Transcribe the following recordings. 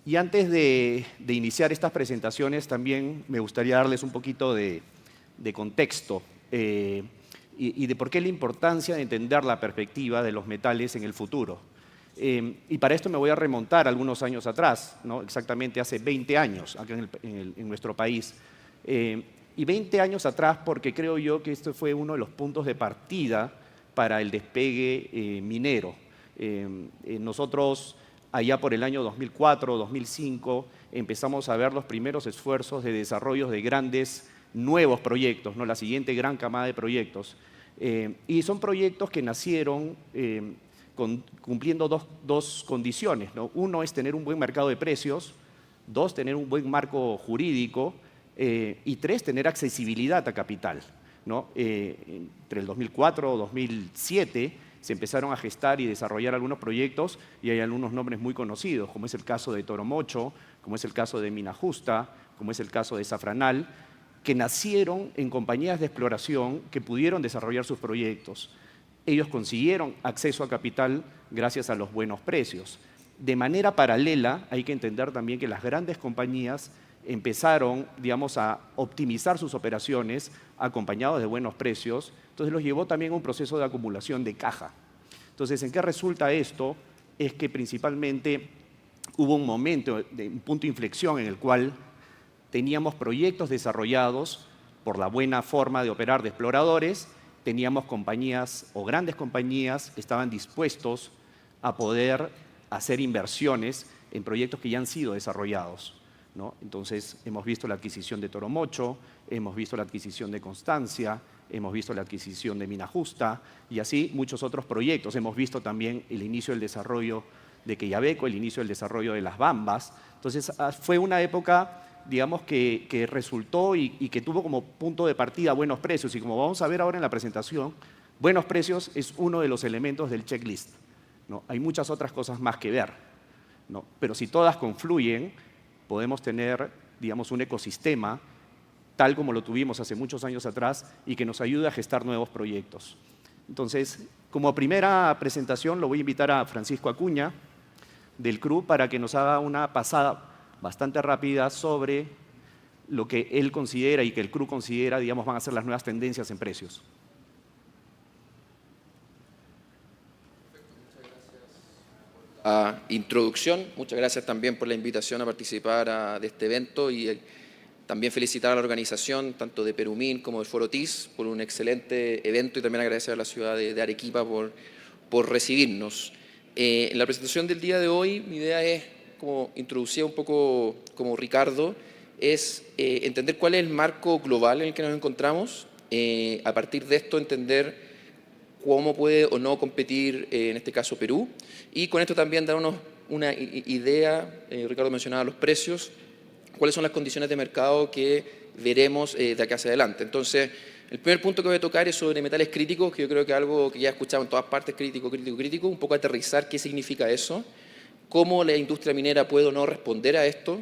Y antes de iniciar estas presentaciones, también me gustaría darles un poquito de contexto y de por qué la importancia de entender la perspectiva de los metales en el futuro. Y para esto me voy a remontar algunos años atrás, ¿no? Exactamente hace 20 años acá en nuestro país. Y 20 años atrás porque creo yo que esto fue uno de los puntos de partida para el despegue minero. Nosotros allá por el año 2004, 2005, empezamos a ver los primeros esfuerzos de desarrollo de grandes nuevos proyectos, ¿no? La siguiente gran camada de proyectos. Y son proyectos que nacieron cumpliendo dos condiciones, ¿no? Uno es tener un buen mercado de precios, dos, tener un buen marco jurídico, y tres, tener accesibilidad a capital, ¿no? Entre el 2004 y 2007 se empezaron a gestar y desarrollar algunos proyectos y hay algunos nombres muy conocidos, como es el caso de Toromocho, como es el caso de Mina Justa, como es el caso de Zafranal, que nacieron en compañías de exploración que pudieron desarrollar sus proyectos. Ellos consiguieron acceso a capital gracias a los buenos precios. De manera paralela, hay que entender también que las grandes compañías empezaron, digamos, a optimizar sus operaciones acompañados de buenos precios, entonces los llevó también a un proceso de acumulación de caja. Entonces, ¿en qué resulta esto? Es que principalmente hubo un momento, un punto de inflexión en el cual teníamos proyectos desarrollados por la buena forma de operar de exploradores, teníamos compañías o grandes compañías que estaban dispuestos a poder hacer inversiones en proyectos que ya han sido desarrollados, ¿no? Entonces, hemos visto la adquisición de Toromocho, hemos visto la adquisición de Constancia, hemos visto la adquisición de Mina Justa y así muchos otros proyectos. Hemos visto también el inicio del desarrollo de Quellaveco, el inicio del desarrollo de Las Bambas. Entonces, fue una época, digamos, que resultó y que tuvo como punto de partida buenos precios. Y como vamos a ver ahora en la presentación, buenos precios es uno de los elementos del checklist, ¿no? Hay muchas otras cosas más que ver, ¿no? Pero si todas confluyen, podemos tener, digamos, un ecosistema tal como lo tuvimos hace muchos años atrás y que nos ayude a gestar nuevos proyectos. Entonces, como primera presentación, lo voy a invitar a Francisco Acuña, del CRU, para que nos haga una pasada bastante rápida sobre lo que él considera y que el CRU considera, digamos, van a ser las nuevas tendencias en precios. Introducción. Muchas gracias también por la invitación a participar de este evento y también felicitar a la organización tanto de Perumín como del Foro TIS por un excelente evento y también agradecer a la ciudad de Arequipa por recibirnos. En la presentación del día de hoy mi idea es, como introducía un poco como Ricardo, es entender cuál es el marco global en el que nos encontramos, a partir de esto entender cómo puede o no competir, en este caso Perú, y con esto también dar una idea, Ricardo mencionaba los precios, cuáles son las condiciones de mercado que veremos de acá hacia adelante. Entonces, el primer punto que voy a tocar es sobre metales críticos, que yo creo que es algo que ya he escuchado en todas partes, crítico, crítico, crítico, un poco aterrizar qué significa eso, cómo la industria minera puede o no responder a esto,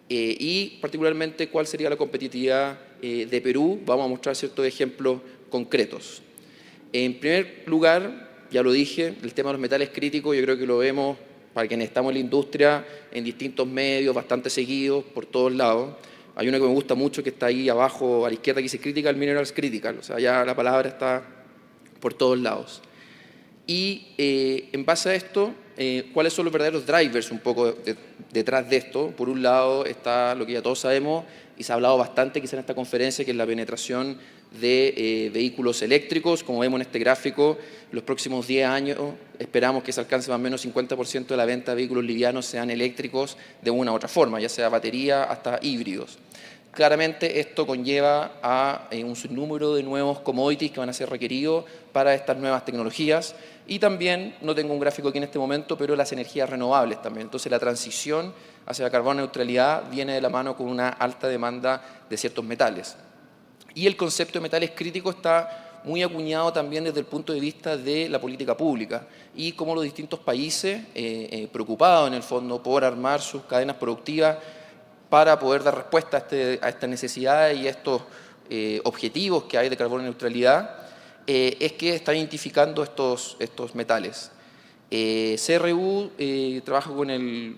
y particularmente cuál sería la competitividad de Perú. Vamos a mostrar ciertos ejemplos concretos. En primer lugar, ya lo dije, el tema de los metales críticos, yo creo que lo vemos para quienes estamos en la industria, en distintos medios, bastante seguidos, por todos lados. Hay uno que me gusta mucho, que está ahí abajo a la izquierda, que dice Critical Minerals Critical, o sea, ya la palabra está por todos lados. Y en base a esto, ¿cuáles son los verdaderos drivers un poco detrás de esto? Por un lado está lo que ya todos sabemos, y se ha hablado bastante quizá en esta conferencia, que es la penetración de vehículos eléctricos. Como vemos en este gráfico, en los próximos 10 años esperamos que se alcance más o menos 50% de la venta de vehículos livianos sean eléctricos de una u otra forma, ya sea batería hasta híbridos. Claramente esto conlleva a un sinnúmero de nuevos commodities que van a ser requeridos para estas nuevas tecnologías, y también, no tengo un gráfico aquí en este momento, pero las energías renovables también. Entonces la transición hacia la carbono neutralidad viene de la mano con una alta demanda de ciertos metales. Y el concepto de metales críticos está muy acuñado también desde el punto de vista de la política pública y cómo los distintos países, preocupados en el fondo por armar sus cadenas productivas para poder dar respuesta a estas necesidades y a estos objetivos que hay de carbono neutralidad, es que están identificando estos metales. CRU trabaja con el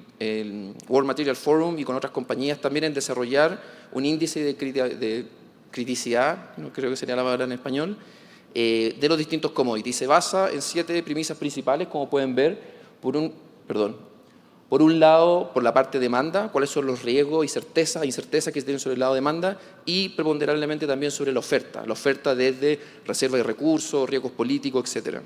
World Material Forum y con otras compañías también en desarrollar un índice de criticidad, no creo que sería la palabra en español, de los distintos commodities. Se basa en 7 premisas principales, como pueden ver. Por un lado, por la parte demanda, cuáles son los riesgos y incertezas que se tienen sobre el lado demanda, y preponderantemente también sobre la oferta desde reserva de recursos, riesgos políticos, etc.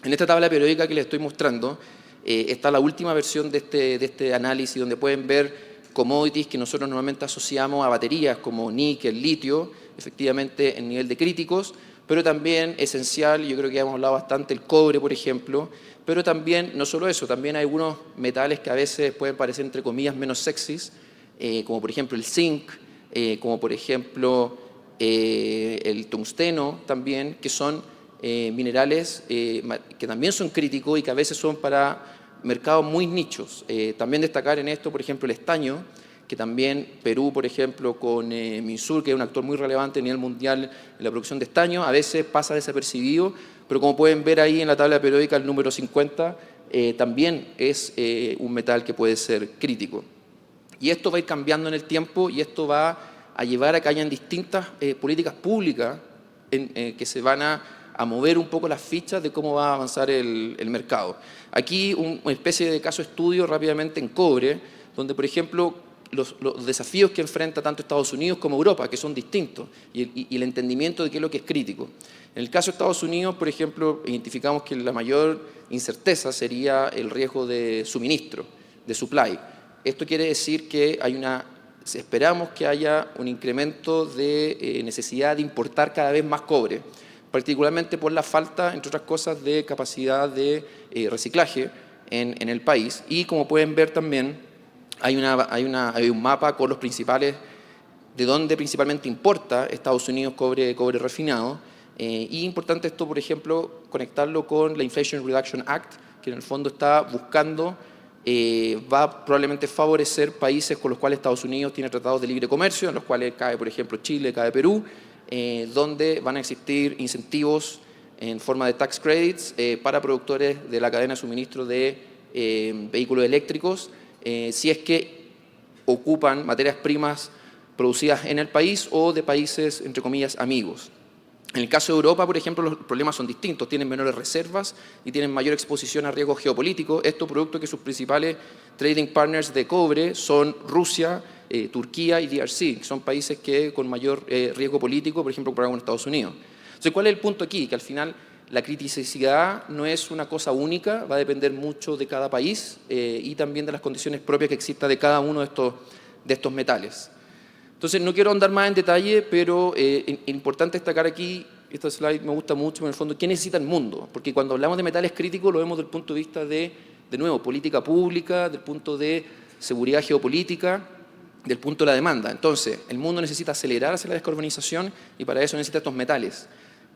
En esta tabla periódica que les estoy mostrando está la última versión de este análisis, donde pueden ver commodities que nosotros normalmente asociamos a baterías como níquel, litio, efectivamente en nivel de críticos, pero también esencial, yo creo que hemos hablado bastante, el cobre, por ejemplo, pero también, no solo eso, también hay algunos metales que a veces pueden parecer, entre comillas, menos sexys, como por ejemplo el zinc, como por ejemplo el tungsteno también, que son minerales que también son críticos y que a veces son para mercados muy nichos. También destacar en esto, por ejemplo, el estaño, que también Perú, por ejemplo, con Minsur, que es un actor muy relevante a nivel mundial en la producción de estaño, a veces pasa desapercibido, pero como pueden ver ahí en la tabla periódica, el número 50 también es un metal que puede ser crítico. Y esto va a ir cambiando en el tiempo y esto va a llevar a que hayan distintas políticas públicas que se van a mover un poco las fichas de cómo va a avanzar el mercado. Aquí una especie de caso estudio rápidamente en cobre, donde, por ejemplo, los desafíos que enfrenta tanto Estados Unidos como Europa, que son distintos, y el entendimiento de qué es lo que es crítico. En el caso de Estados Unidos, por ejemplo, identificamos que la mayor incerteza sería el riesgo de suministro, de supply. Esto quiere decir que esperamos que haya un incremento de necesidad de importar cada vez más cobre, particularmente por la falta, entre otras cosas, de capacidad de reciclaje en el país. Y como pueden ver también, hay un mapa con los principales, de dónde principalmente importa Estados Unidos cobre refinado. Y importante esto, por ejemplo, conectarlo con la Inflation Reduction Act, que en el fondo está buscando, va probablemente favorecer países con los cuales Estados Unidos tiene tratados de libre comercio, en los cuales cae, por ejemplo, Chile, cae Perú, donde van a existir incentivos en forma de tax credits para productores de la cadena de suministro de vehículos eléctricos, si es que ocupan materias primas producidas en el país o de países, entre comillas, amigos. En el caso de Europa, por ejemplo, los problemas son distintos, tienen menores reservas y tienen mayor exposición a riesgos geopolíticos. Esto producto que sus principales trading partners de cobre son Rusia, Turquía y DRC, que son países que con mayor riesgo político, por ejemplo, comparado con Estados Unidos. Entonces, ¿cuál es el punto aquí? Que al final la criticidad no es una cosa única, va a depender mucho de cada país y también de las condiciones propias que exista de cada uno de estos metales. Entonces, no quiero andar más en detalle, pero es importante destacar aquí, esta slide me gusta mucho, en el fondo, ¿qué necesita el mundo? Porque cuando hablamos de metales críticos lo vemos desde el punto de vista de nuevo, política pública, del punto de seguridad geopolítica, del punto de la demanda. Entonces, el mundo necesita acelerar hacia la descarbonización y para eso necesita estos metales.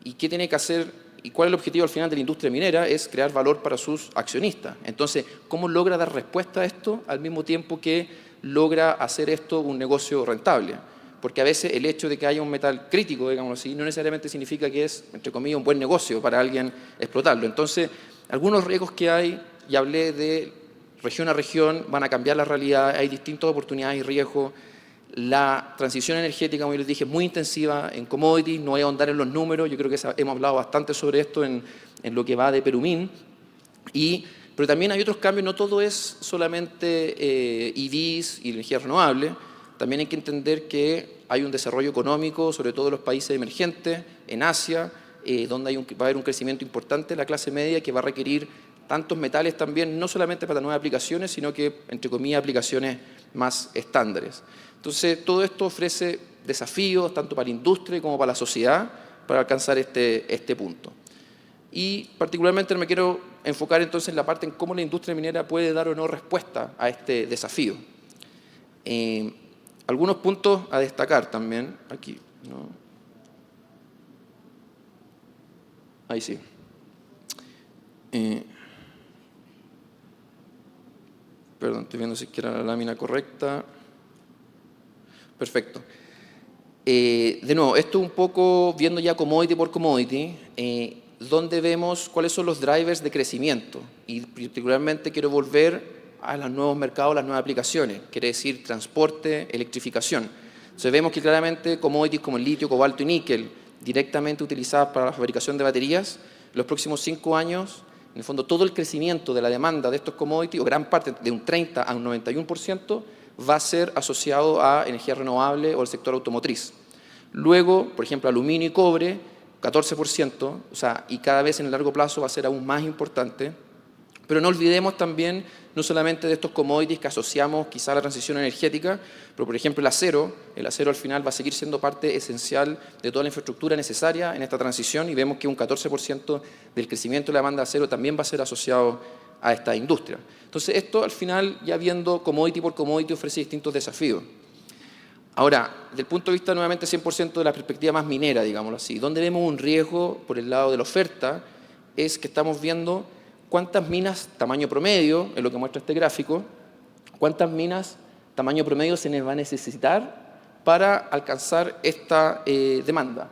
¿Y qué tiene que hacer? ¿Y cuál es el objetivo al final de la industria minera? Es crear valor para sus accionistas. Entonces, ¿cómo logra dar respuesta a esto al mismo tiempo que logra hacer esto un negocio rentable? Porque a veces el hecho de que haya un metal crítico, digamos así, no necesariamente significa que es, entre comillas, un buen negocio para alguien explotarlo. Entonces, algunos riesgos que hay, y hablé de región a región, van a cambiar la realidad, hay distintas oportunidades y riesgos. La transición energética, como yo les dije, es muy intensiva en commodities, no voy a ahondar en los números, yo creo que hemos hablado bastante sobre esto en lo que va de Perumín, pero también hay otros cambios, no todo es solamente EVs y energía renovable, también hay que entender que hay un desarrollo económico, sobre todo en los países emergentes, en Asia, donde va a haber un crecimiento importante de la clase media que va a requerir tantos metales también, no solamente para nuevas aplicaciones, sino que, entre comillas, aplicaciones más estándares. Entonces, todo esto ofrece desafíos tanto para la industria como para la sociedad para alcanzar este punto. Y particularmente me quiero enfocar entonces en la parte en cómo la industria minera puede dar o no respuesta a este desafío. Algunos puntos a destacar también aquí, ¿no? Ahí sí. Perdón, estoy viendo si quiera la lámina correcta. Perfecto. De nuevo, esto un poco viendo ya commodity por commodity. donde vemos cuáles son los drivers de crecimiento. Y particularmente quiero volver a los nuevos mercados, las nuevas aplicaciones, quiere decir transporte, electrificación. Entonces vemos que claramente commodities como el litio, cobalto y níquel, directamente utilizadas para la fabricación de baterías, en los próximos 5 años, en el fondo todo el crecimiento de la demanda de estos commodities, o gran parte, de un 30 a un 91%, va a ser asociado a energía renovable o el sector automotriz. Luego, por ejemplo, aluminio y cobre, 14%, o sea, y cada vez en el largo plazo va a ser aún más importante. Pero no olvidemos también, no solamente de estos commodities que asociamos quizá a la transición energética, pero por ejemplo el acero al final va a seguir siendo parte esencial de toda la infraestructura necesaria en esta transición y vemos que un 14% del crecimiento de la demanda de acero también va a ser asociado a esta industria. Entonces esto al final, ya viendo commodity por commodity, ofrece distintos desafíos. Ahora, desde el punto de vista nuevamente 100% de la perspectiva más minera, digámoslo así, donde vemos un riesgo por el lado de la oferta, es que estamos viendo cuántas minas tamaño promedio, es lo que muestra este gráfico, cuántas minas tamaño promedio se les va a necesitar para alcanzar esta demanda.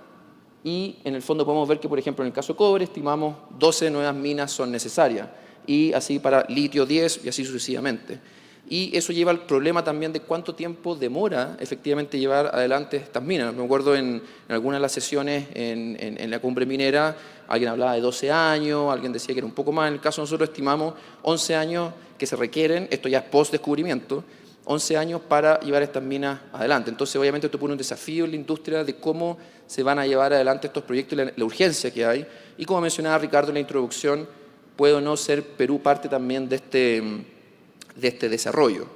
Y en el fondo podemos ver que, por ejemplo, en el caso de cobre, estimamos 12 nuevas minas son necesarias, y así para litio 10 y así sucesivamente. Y eso lleva al problema también de cuánto tiempo demora efectivamente llevar adelante estas minas. Me acuerdo en algunas de las sesiones en la cumbre minera, alguien hablaba de 12 años, alguien decía que era un poco más. En el caso nosotros estimamos 11 años que se requieren, esto ya es post-descubrimiento, 11 años para llevar estas minas adelante. Entonces, obviamente, esto pone un desafío en la industria de cómo se van a llevar adelante estos proyectos y la urgencia que hay. Y como mencionaba Ricardo en la introducción, puede o no ser Perú parte también de este desarrollo.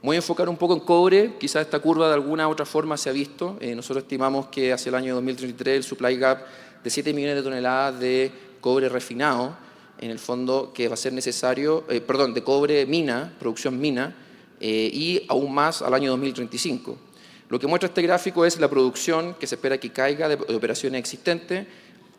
Me voy a enfocar un poco en cobre, quizás esta curva de alguna u otra forma se ha visto. Nosotros estimamos que hacia el año 2033 el supply gap de 7 millones de toneladas de cobre refinado, en el fondo que va a ser necesario, de cobre mina, producción mina, y aún más al año 2035. Lo que muestra este gráfico es la producción que se espera que caiga de operaciones existentes.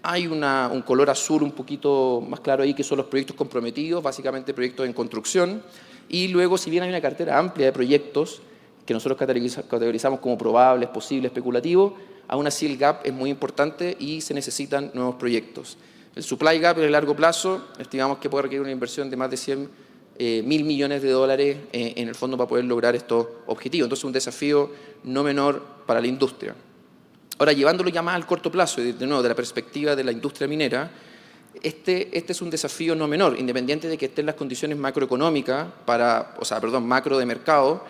Hay un color azul un poquito más claro ahí, que son los proyectos comprometidos, básicamente proyectos en construcción. Y luego, si bien hay una cartera amplia de proyectos que nosotros categorizamos como probables, posibles, especulativos, aún así el gap es muy importante y se necesitan nuevos proyectos. El supply gap en el largo plazo, estimamos que puede requerir una inversión de más de 100.000 millones de dólares en el fondo para poder lograr estos objetivos. Entonces, un desafío no menor para la industria. Ahora, llevándolo ya más al corto plazo, y de nuevo, de la perspectiva de la industria minera, este es un desafío no menor, independiente de que estén las condiciones macroeconómicas, macro de mercado.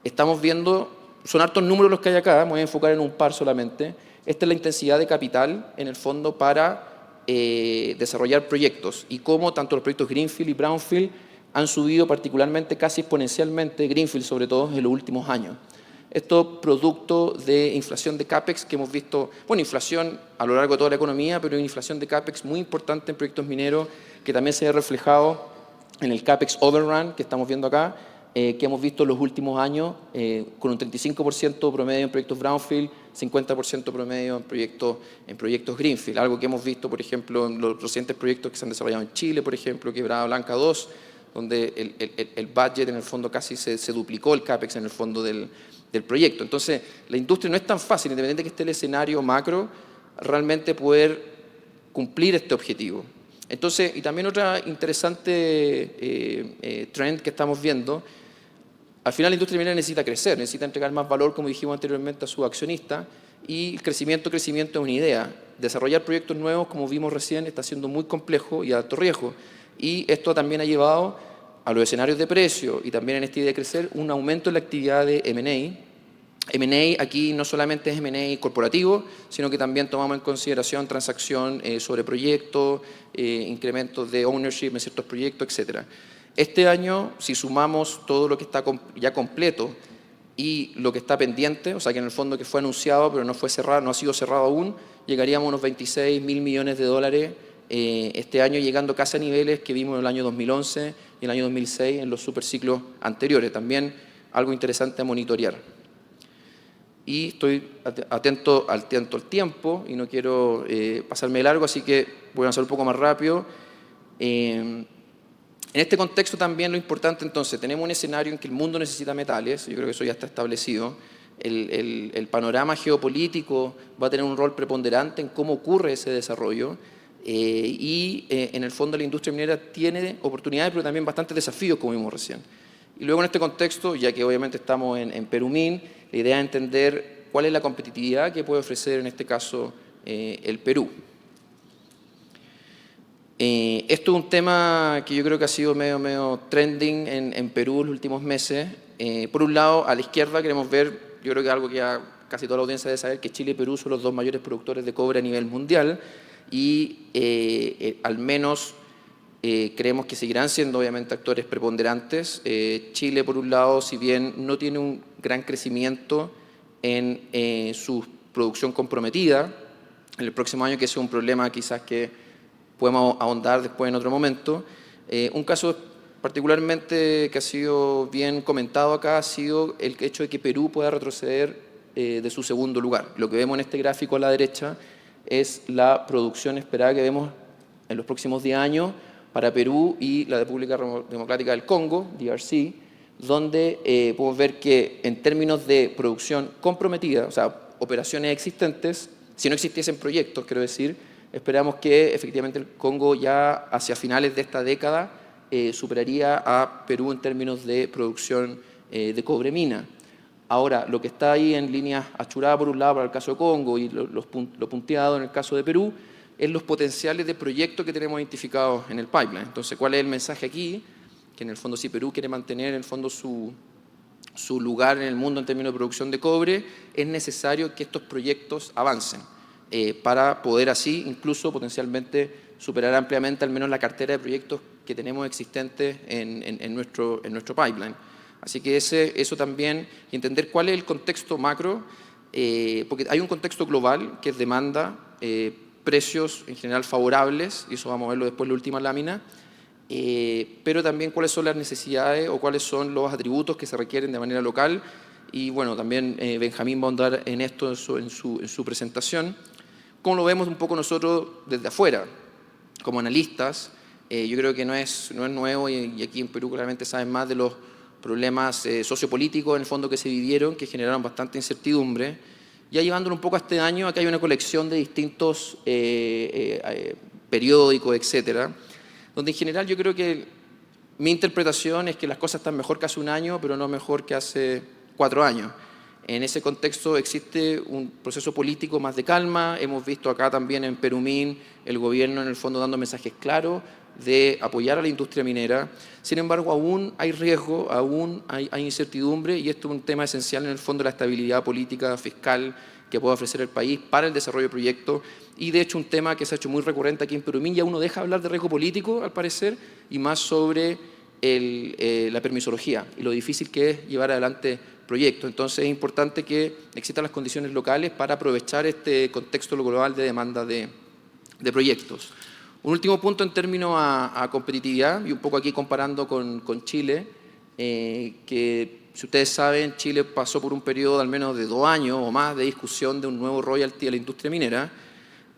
Estamos viendo, son hartos números los que hay acá, me voy a enfocar en un par solamente. Esta es la intensidad de capital, en el fondo, para desarrollar proyectos, y cómo tanto los proyectos Greenfield y Brownfield han subido particularmente, casi exponencialmente, Greenfield sobre todo, en los últimos años. Esto producto de inflación de CAPEX que hemos visto, inflación a lo largo de toda la economía, pero inflación de CAPEX muy importante en proyectos mineros, que también se ha reflejado en el CAPEX overrun que estamos viendo acá, que hemos visto en los últimos años, con un 35% promedio en proyectos Brownfield, 50% promedio en proyectos Greenfield, algo que hemos visto, por ejemplo, en los recientes proyectos que se han desarrollado en Chile, por ejemplo, Quebrada Blanca 2, donde el budget en el fondo casi se duplicó el CAPEX en el fondo del proyecto. Entonces, la industria no es tan fácil, independientemente de que esté el escenario macro, realmente poder cumplir este objetivo. Entonces, y también otra interesante trend que estamos viendo, al final la industria minera necesita crecer, necesita entregar más valor, como dijimos anteriormente, a sus accionistas, y el crecimiento es una idea. Desarrollar proyectos nuevos, como vimos recién, está siendo muy complejo y de alto riesgo. Y esto también ha llevado a los escenarios de precio y también en esta idea de crecer, un aumento en la actividad de M&A. M&A aquí no solamente es M&A corporativo, sino que también tomamos en consideración transacción sobre proyectos, incrementos de ownership en ciertos proyectos, etc. Este año, si sumamos todo lo que está ya completo y lo que está pendiente, o sea que en el fondo que fue anunciado pero no fue cerrado, no ha sido cerrado aún, llegaríamos a unos 26.000 millones de dólares este año, llegando casi a niveles que vimos en el año 2011 y el año 2006 en los superciclos anteriores. También algo interesante a monitorear. Y estoy atento al tiempo y no quiero pasarme de largo, así que voy a avanzar un poco más rápido. En este contexto también lo importante, entonces, tenemos un escenario en que el mundo necesita metales, yo creo que eso ya está establecido. El panorama geopolítico va a tener un rol preponderante en cómo ocurre ese desarrollo. En el fondo la industria minera tiene oportunidades, pero también bastantes desafíos, como vimos recién. Y luego en este contexto, ya que obviamente estamos en Perumín, la idea es entender cuál es la competitividad que puede ofrecer en este caso el Perú. Esto es un tema que yo creo que ha sido medio trending en Perú en los últimos meses. Por un lado, a la izquierda queremos ver, yo creo que algo que ya casi toda la audiencia debe saber, que Chile y Perú son los dos mayores productores de cobre a nivel mundial y al menos creemos que seguirán siendo obviamente actores preponderantes. Chile, por un lado, si bien no tiene un gran crecimiento en su producción comprometida, en el próximo año, que es un problema quizás que podemos ahondar después en otro momento. Un caso particularmente que ha sido bien comentado acá ha sido el hecho de que Perú pueda retroceder de su segundo lugar. Lo que vemos en este gráfico a la derecha es la producción esperada que vemos en los próximos 10 años para Perú y la República Democrática del Congo, DRC, donde podemos ver que en términos de producción comprometida, o sea, operaciones existentes, si no existiesen proyectos, quiero decir, esperamos que efectivamente el Congo ya hacia finales de esta década superaría a Perú en términos de producción de cobre mina. Ahora, lo que está ahí en línea achurada por un lado para el caso de Congo y lo punteado en el caso de Perú es los potenciales de proyectos que tenemos identificados en el pipeline. Entonces, ¿cuál es el mensaje aquí? Que en el fondo si Perú quiere mantener en el fondo su lugar en el mundo en términos de producción de cobre, es necesario que estos proyectos avancen para poder así incluso potencialmente superar ampliamente al menos la cartera de proyectos que tenemos existentes en nuestro pipeline. Así que eso también, y entender cuál es el contexto macro, porque hay un contexto global que es demanda, precios en general favorables, y eso vamos a verlo después en la última lámina, pero también cuáles son las necesidades o cuáles son los atributos que se requieren de manera local, y bueno, también Benjamín va a ahondar en esto en su presentación. ¿Cómo lo vemos un poco nosotros desde afuera, como analistas? Yo creo que no es nuevo y aquí en Perú claramente saben más de los problemas sociopolíticos en el fondo que se vivieron, que generaron bastante incertidumbre. Ya llevándolo un poco a este año, acá hay una colección de distintos periódicos, etcétera, donde en general yo creo que mi interpretación es que las cosas están mejor que hace un año, pero no mejor que hace 4 años. En ese contexto existe un proceso político más de calma. Hemos visto acá también en Perumín el gobierno en el fondo dando mensajes claros de apoyar a la industria minera. Sin embargo, aún hay riesgo, aún hay incertidumbre y esto es un tema esencial en el fondo de la estabilidad política, fiscal que puede ofrecer el país para el desarrollo de proyectos y de hecho un tema que se ha hecho muy recurrente aquí en Perumín. Ya uno deja de hablar de riesgo político al parecer y más sobre la permisología y lo difícil que es llevar adelante proyectos. Entonces es importante que existan las condiciones locales para aprovechar este contexto global de demanda de proyectos. Un último punto en términos a competitividad, y un poco aquí comparando con Chile, que si ustedes saben, Chile pasó por un periodo de al menos de 2 años o más de discusión de un nuevo royalty a la industria minera.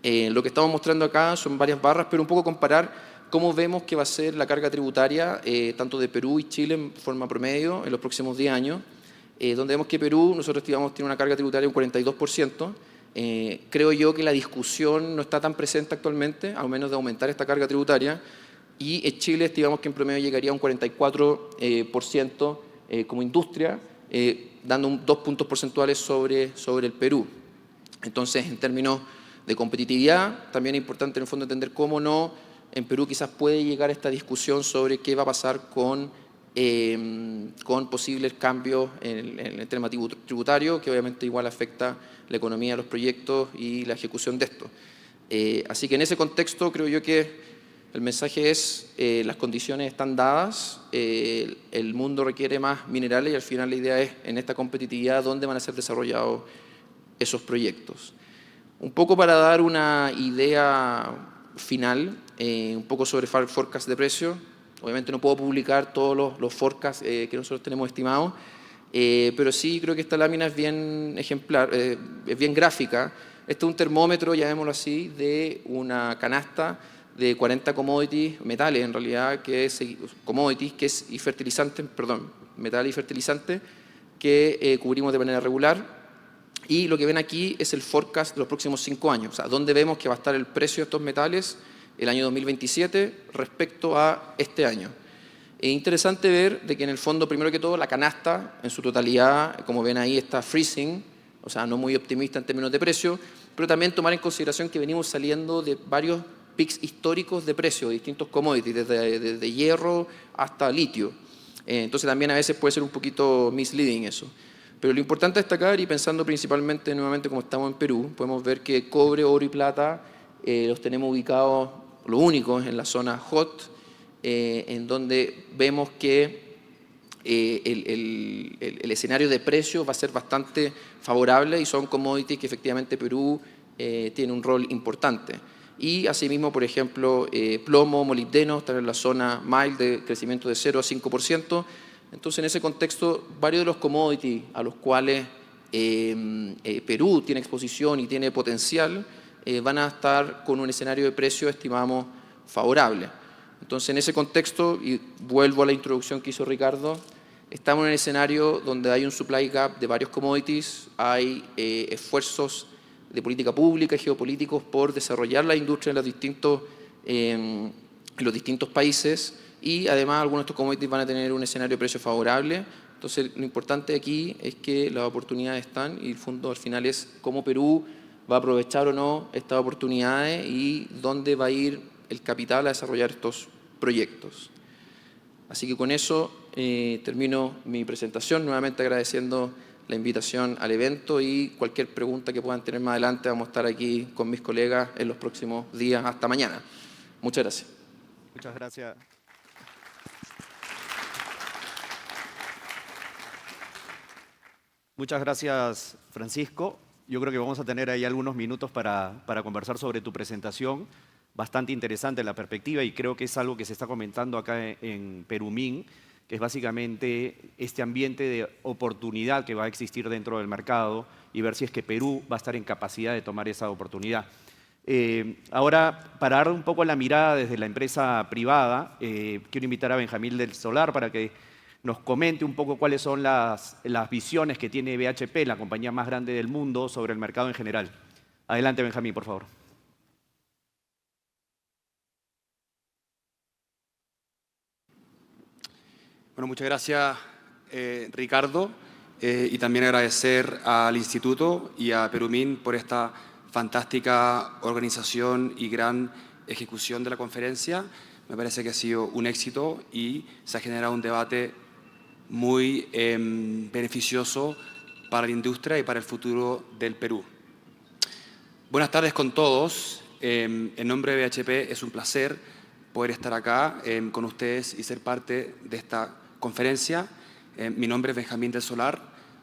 Lo que estamos mostrando acá son varias barras, pero un poco comparar cómo vemos que va a ser la carga tributaria tanto de Perú y Chile en forma promedio en los próximos 10 años, donde vemos que Perú, nosotros estimamos, tiene una carga tributaria de un 42%. Creo yo que la discusión no está tan presente actualmente, al menos de aumentar esta carga tributaria, y en Chile estimamos que en promedio llegaría a un 44% como industria, dando 2 puntos porcentuales sobre el Perú. Entonces, en términos de competitividad, también es importante en el fondo entender cómo no en Perú quizás puede llegar esta discusión sobre qué va a pasar con posibles cambios en el tema tributario, que obviamente igual afecta la economía de los proyectos y la ejecución de esto. Así que en ese contexto creo yo que el mensaje es las condiciones están dadas, el mundo requiere más minerales y al final la idea es en esta competitividad dónde van a ser desarrollados esos proyectos. Un poco para dar una idea final, un poco sobre forecast de precio. Obviamente no puedo publicar todos los forecasts que nosotros tenemos estimados, pero sí creo que esta lámina es bien ejemplar, es bien gráfica. Este es un termómetro, llamémoslo así, de una canasta de 40 commodities, metales en realidad, que es commodities, que es y fertilizantes, perdón, metales y fertilizantes, que cubrimos de manera regular. Y lo que ven aquí es el forecast de los próximos 5 años, o sea, dónde vemos que va a estar el precio de estos metales el año 2027 respecto a este año. Es interesante ver de que en el fondo, primero que todo, la canasta en su totalidad, como ven ahí, está freezing, o sea, no muy optimista en términos de precio, pero también tomar en consideración que venimos saliendo de varios pics históricos de precio de distintos commodities, desde hierro hasta litio. Entonces también a veces puede ser un poquito misleading eso. Pero lo importante es destacar, y pensando principalmente nuevamente como estamos en Perú, podemos ver que cobre, oro y plata los tenemos ubicados, los únicos, en la zona hot, en donde vemos que el escenario de precios va a ser bastante favorable y son commodities que efectivamente Perú tiene un rol importante. Y asimismo, por ejemplo, plomo, molibdeno están en la zona mild de crecimiento de 0 a 5%. Entonces, en ese contexto, varios de los commodities a los cuales Perú tiene exposición y tiene potencial van a estar con un escenario de precio, estimamos, favorable. Entonces, en ese contexto, y vuelvo a la introducción que hizo Ricardo, estamos en un escenario donde hay un supply gap de varios commodities, hay esfuerzos de política pública y geopolíticos por desarrollar la industria en los distintos países, y además algunos de estos commodities van a tener un escenario de precio favorable. Entonces, lo importante aquí es que las oportunidades están, y el fondo al final es cómo Perú va a aprovechar o no estas oportunidades y dónde va a ir el capital a desarrollar estos proyectos. Así que con eso termino mi presentación, nuevamente agradeciendo la invitación al evento, y cualquier pregunta que puedan tener más adelante, vamos a estar aquí con mis colegas en los próximos días hasta mañana. Muchas gracias. Muchas gracias. Muchas gracias, Francisco. Yo creo que vamos a tener ahí algunos minutos para conversar sobre tu presentación. Bastante interesante la perspectiva, y creo que es algo que se está comentando acá en Perumín, que es básicamente este ambiente de oportunidad que va a existir dentro del mercado, y ver si es que Perú va a estar en capacidad de tomar esa oportunidad. Ahora, para dar un poco la mirada desde la empresa privada, quiero invitar a Benjamín del Solar para que nos comente un poco cuáles son las visiones que tiene BHP, la compañía más grande del mundo, sobre el mercado en general. Adelante, Benjamín, por favor. Bueno, muchas gracias, Ricardo, y también agradecer al Instituto y a Perumín por esta fantástica organización y gran ejecución de la conferencia. Me parece que ha sido un éxito y se ha generado un debate muy beneficioso para la industria y para el futuro del Perú. Buenas tardes con todos. En nombre de BHP es un placer poder estar acá con ustedes y ser parte de esta conferencia. Mi nombre es Benjamín del Solar,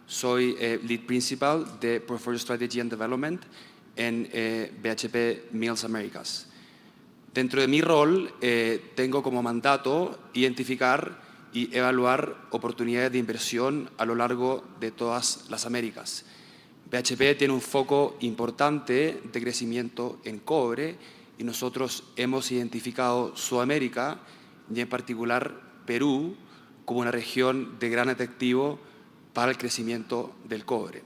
soy Lead Principal de Portfolio Strategy and Development en BHP Mills Americas. Dentro de mi rol tengo como mandato identificar y evaluar oportunidades de inversión a lo largo de todas las Américas. BHP tiene un foco importante de crecimiento en cobre, y nosotros hemos identificado Sudamérica, y en particular Perú, como una región de gran atractivo para el crecimiento del cobre.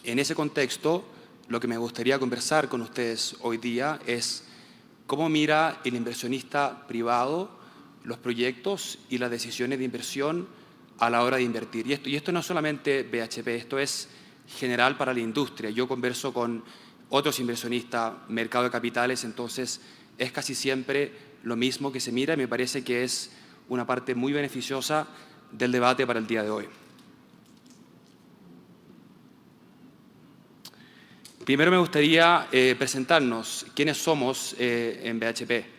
En ese contexto, lo que me gustaría conversar con ustedes hoy día es cómo mira el inversionista privado los proyectos y las decisiones de inversión a la hora de invertir. Y esto no es solamente BHP, esto es general para la industria. Yo converso con otros inversionistas, mercado de capitales, entonces es casi siempre lo mismo que se mira, y me parece que es una parte muy beneficiosa del debate para el día de hoy. Primero me gustaría presentarnos quiénes somos en BHP.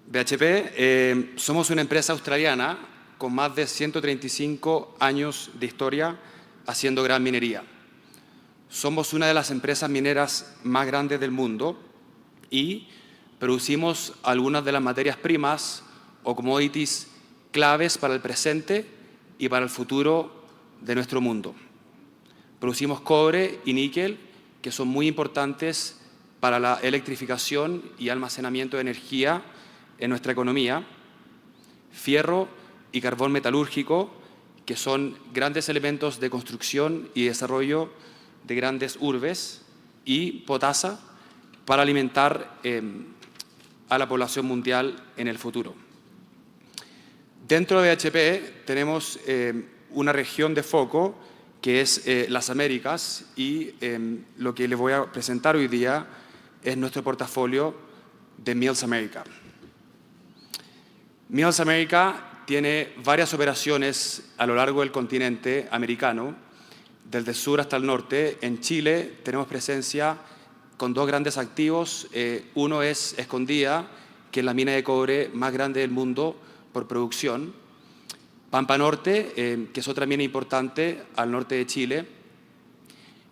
BHP somos una empresa australiana con más de 135 años de historia haciendo gran minería. Somos una de las empresas mineras más grandes del mundo y producimos algunas de las materias primas o commodities claves para el presente y para el futuro de nuestro mundo. Producimos cobre y níquel, que son muy importantes para la electrificación y almacenamiento de energía en nuestra economía, fierro y carbón metalúrgico, que son grandes elementos de construcción y desarrollo de grandes urbes, y potasa para alimentar a la población mundial en el futuro. Dentro de BHP tenemos una región de foco que es las Américas, y lo que les voy a presentar hoy día es nuestro portafolio de Mills America. Mills America tiene varias operaciones a lo largo del continente americano, desde el sur hasta el norte. En Chile tenemos presencia con dos grandes activos. Uno es Escondida, que es la mina de cobre más grande del mundo por producción. Pampa Norte, que es otra mina importante al norte de Chile.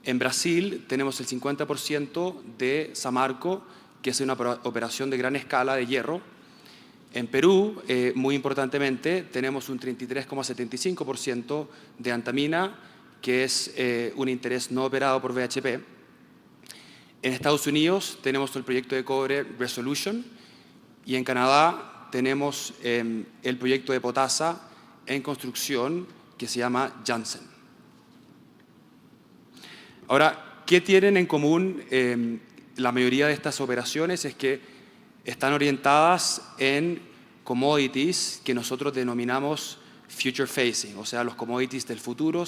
En Brasil tenemos el 50% de Samarco, que es una operación de gran escala de hierro. En Perú, muy importantemente, tenemos un 33,75% de Antamina, que es un interés no operado por BHP. En Estados Unidos tenemos el proyecto de cobre Resolution, y en Canadá tenemos el proyecto de potasa en construcción que se llama Jansen. Ahora, ¿qué tienen en común la mayoría de estas operaciones? Es que están orientadas en commodities que nosotros denominamos future facing, o sea, los commodities del futuro,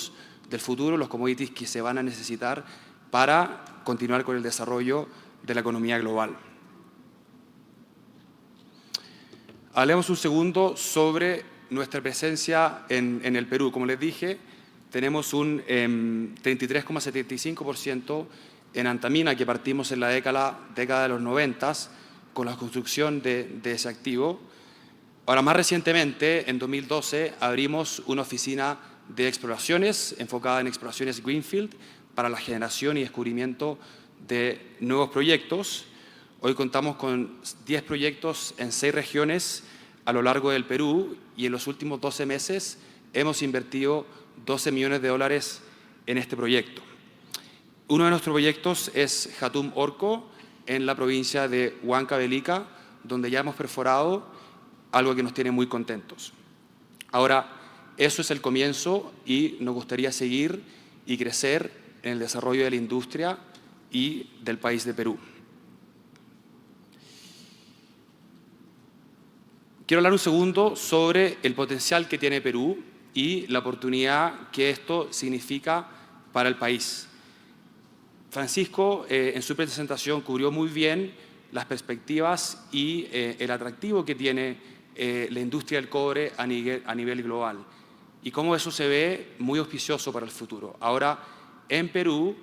los commodities que se van a necesitar para continuar con el desarrollo de la economía global. Hablemos un segundo sobre nuestra presencia en el Perú. Como les dije, tenemos un 33,75% en Antamina, que partimos en la década de los 90 con la construcción de ese activo. Ahora, más recientemente, en 2012, abrimos una oficina de exploraciones enfocada en exploraciones Greenfield para la generación y descubrimiento de nuevos proyectos. Hoy contamos con 10 proyectos en 6 regiones a lo largo del Perú, y en los últimos 12 meses hemos invertido $12 millones en este proyecto. Uno de nuestros proyectos es Hatum Orco, en la provincia de Huancavelica, donde ya hemos perforado, algo que nos tiene muy contentos. Ahora, eso es el comienzo, y nos gustaría seguir y crecer en el desarrollo de la industria y del país de Perú. Quiero hablar un segundo sobre el potencial que tiene Perú y la oportunidad que esto significa para el país. Francisco, en su presentación, cubrió muy bien las perspectivas y el atractivo que tiene la industria del cobre a nivel global, y cómo eso se ve muy auspicioso para el futuro. Ahora, en Perú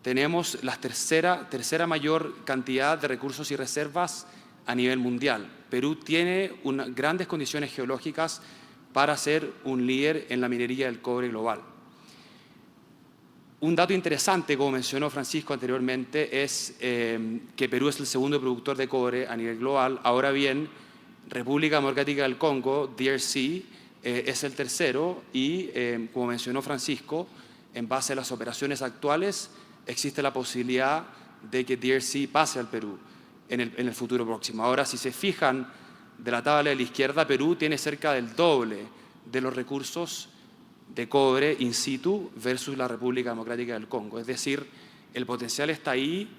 tenemos la tercera mayor cantidad de recursos y reservas a nivel mundial. Perú tiene grandes condiciones geológicas para ser un líder en la minería del cobre global. Un dato interesante, como mencionó Francisco anteriormente, es que Perú es el segundo productor de cobre a nivel global. Ahora bien, República Democrática del Congo, DRC, es el tercero, y como mencionó Francisco, en base a las operaciones actuales, existe la posibilidad de que DRC pase al Perú en el futuro próximo. Ahora, si se fijan de la tabla de la izquierda, Perú tiene cerca del doble de los recursos de cobre in situ versus la República Democrática del Congo. Es decir, el potencial está ahí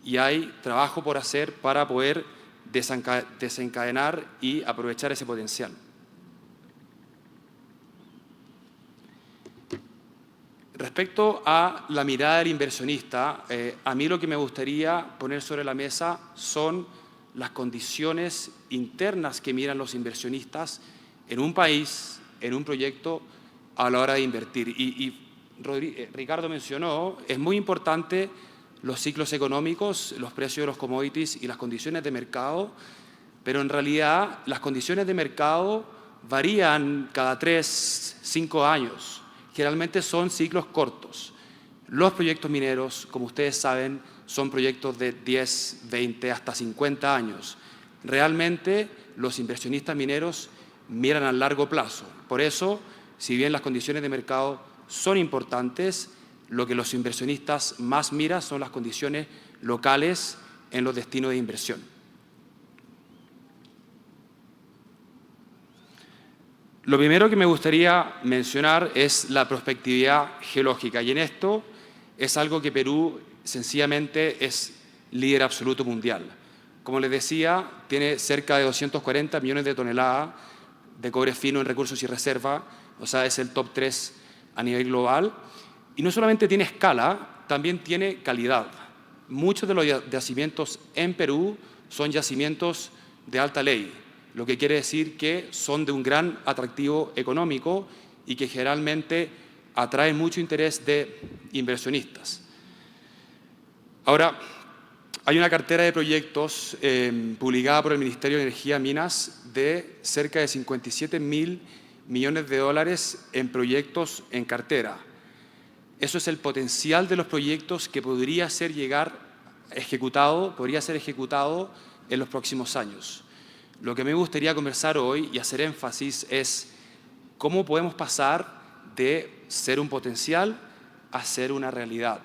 y hay trabajo por hacer para poder desencadenar y aprovechar ese potencial. Respecto a la mirada del inversionista, a mí lo que me gustaría poner sobre la mesa son las condiciones internas que miran los inversionistas en un país, en un proyecto, a la hora de invertir. Ricardo mencionó, es muy importante los ciclos económicos, los precios de los commodities y las condiciones de mercado, pero en realidad las condiciones de mercado varían cada 3-5 años. Generalmente son ciclos cortos. Los proyectos mineros, como ustedes saben, son proyectos de 10, 20, hasta 50 años. Realmente los inversionistas mineros miran a largo plazo. Por eso, si bien las condiciones de mercado son importantes, lo que los inversionistas más miran son las condiciones locales en los destinos de inversión. Lo primero que me gustaría mencionar es la prospectividad geológica, y en esto es algo que Perú sencillamente es líder absoluto mundial. Como les decía, tiene cerca de 240 millones de toneladas de cobre fino en recursos y reserva, o sea, es el top 3 a nivel global. Y no solamente tiene escala, también tiene calidad. Muchos de los yacimientos en Perú son yacimientos de alta ley, lo que quiere decir que son de un gran atractivo económico y que generalmente atraen mucho interés de inversionistas. Ahora, hay una cartera de proyectos publicada por el Ministerio de Energía y Minas de cerca de 57.000 millones de dólares en proyectos en cartera. Eso es el potencial de los proyectos que podría ser ejecutado en los próximos años. Lo que me gustaría conversar hoy y hacer énfasis es cómo podemos pasar de ser un potencial a ser una realidad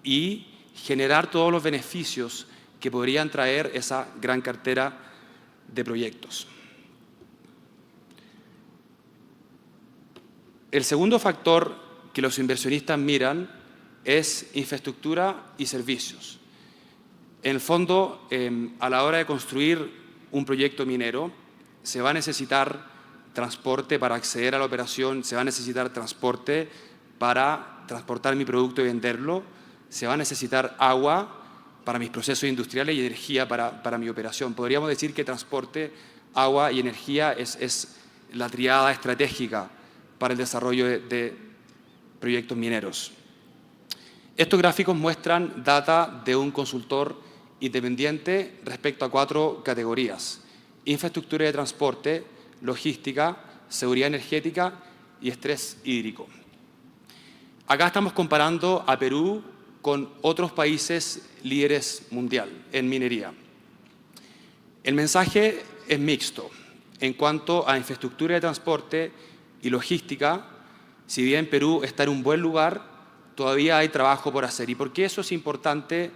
y generar todos los beneficios que podrían traer esa gran cartera de proyectos. El segundo factor que los inversionistas miran es infraestructura y servicios. En el fondo, a la hora de construir un proyecto minero, se va a necesitar transporte para acceder a la operación, se va a necesitar transporte para transportar mi producto y venderlo, se va a necesitar agua para mis procesos industriales y energía para mi operación. Podríamos decir que transporte, agua y energía es la triada estratégica para el desarrollo de proyectos mineros. Estos gráficos muestran data de un consultor independiente respecto a 4 categorías: infraestructura de transporte, logística, seguridad energética y estrés hídrico. Acá estamos comparando a Perú con otros países líderes mundial en minería. El mensaje es mixto. En cuanto a infraestructura de transporte y logística, si bien Perú está en un buen lugar, todavía hay trabajo por hacer. ¿Y por qué eso es importante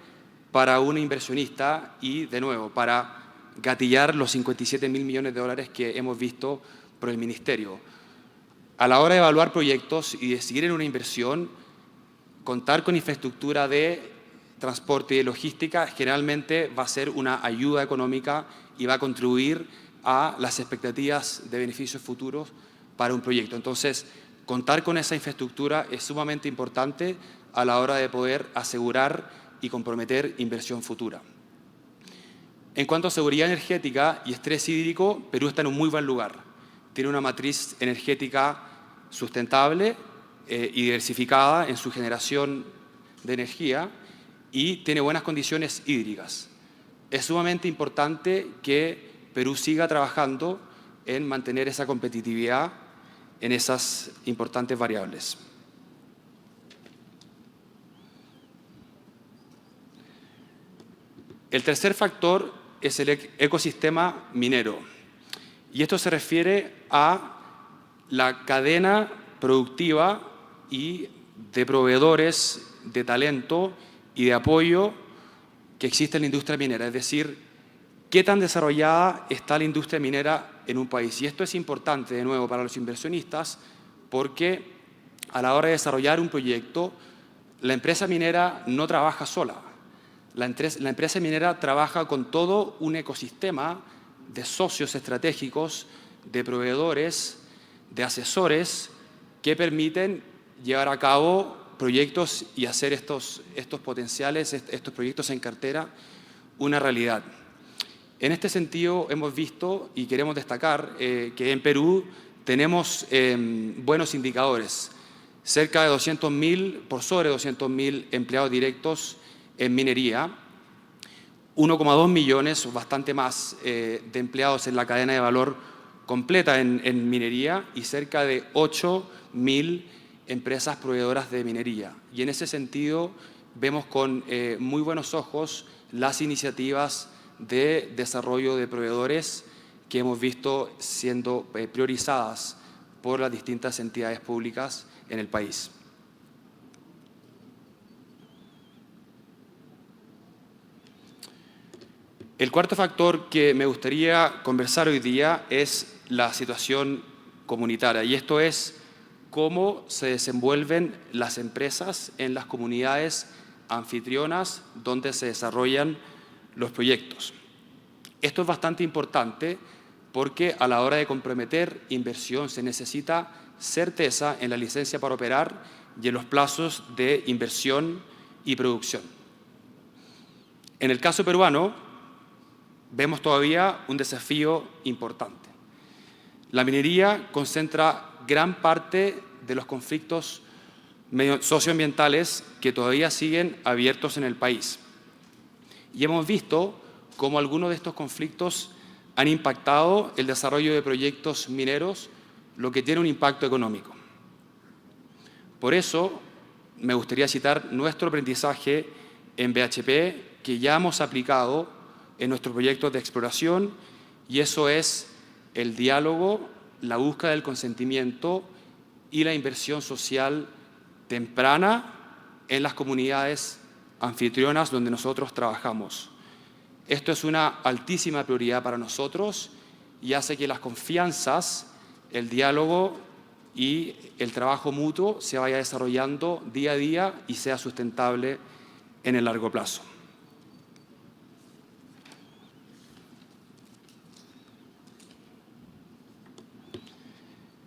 para un inversionista y, de nuevo, para gatillar los 57.000 millones de dólares que hemos visto por el Ministerio? A la hora de evaluar proyectos y decidir en una inversión, contar con infraestructura de transporte y de logística generalmente va a ser una ayuda económica y va a contribuir a las expectativas de beneficios futuros para un proyecto. Entonces, contar con esa infraestructura es sumamente importante a la hora de poder asegurar y comprometer inversión futura. En cuanto a seguridad energética y estrés hídrico, Perú está en un muy buen lugar. Tiene una matriz energética sustentable y diversificada en su generación de energía y tiene buenas condiciones hídricas. Es sumamente importante que Perú siga trabajando en mantener esa competitividad en esas importantes variables. El tercer factor es el ecosistema minero, y esto se refiere a la cadena productiva y de proveedores de talento y de apoyo que existe en la industria minera, es decir, qué tan desarrollada está la industria minera en un país. Y esto es importante, de nuevo, para los inversionistas, porque a la hora de desarrollar un proyecto, la empresa minera no trabaja sola. La empresa minera trabaja con todo un ecosistema de socios estratégicos, de proveedores, de asesores que permiten llevar a cabo proyectos y hacer estos potenciales, estos proyectos en cartera, una realidad. En este sentido, hemos visto y queremos destacar que en Perú tenemos buenos indicadores. Cerca de 200.000, por sobre 200.000 empleados directos en minería, 1,2 millones o bastante más de empleados en la cadena de valor completa en minería y cerca de 8.000 empresas proveedoras de minería. Y en ese sentido vemos con muy buenos ojos las iniciativas de desarrollo de proveedores que hemos visto siendo priorizadas por las distintas entidades públicas en el país. El cuarto factor que me gustaría conversar hoy día es la situación comunitaria. Y esto es cómo se desenvuelven las empresas en las comunidades anfitrionas donde se desarrollan los proyectos. Esto es bastante importante porque a la hora de comprometer inversión se necesita certeza en la licencia para operar y en los plazos de inversión y producción. En el caso peruano, vemos todavía un desafío importante. La minería concentra gran parte de los conflictos socioambientales que todavía siguen abiertos en el país. Y hemos visto cómo algunos de estos conflictos han impactado el desarrollo de proyectos mineros, lo que tiene un impacto económico. Por eso, me gustaría citar nuestro aprendizaje en BHP, que ya hemos aplicado en nuestros proyectos de exploración, y eso es el diálogo, la búsqueda del consentimiento y la inversión social temprana en las comunidades anfitrionas donde nosotros trabajamos. Esto es una altísima prioridad para nosotros y hace que las confianzas, el diálogo y el trabajo mutuo se vaya desarrollando día a día y sea sustentable en el largo plazo.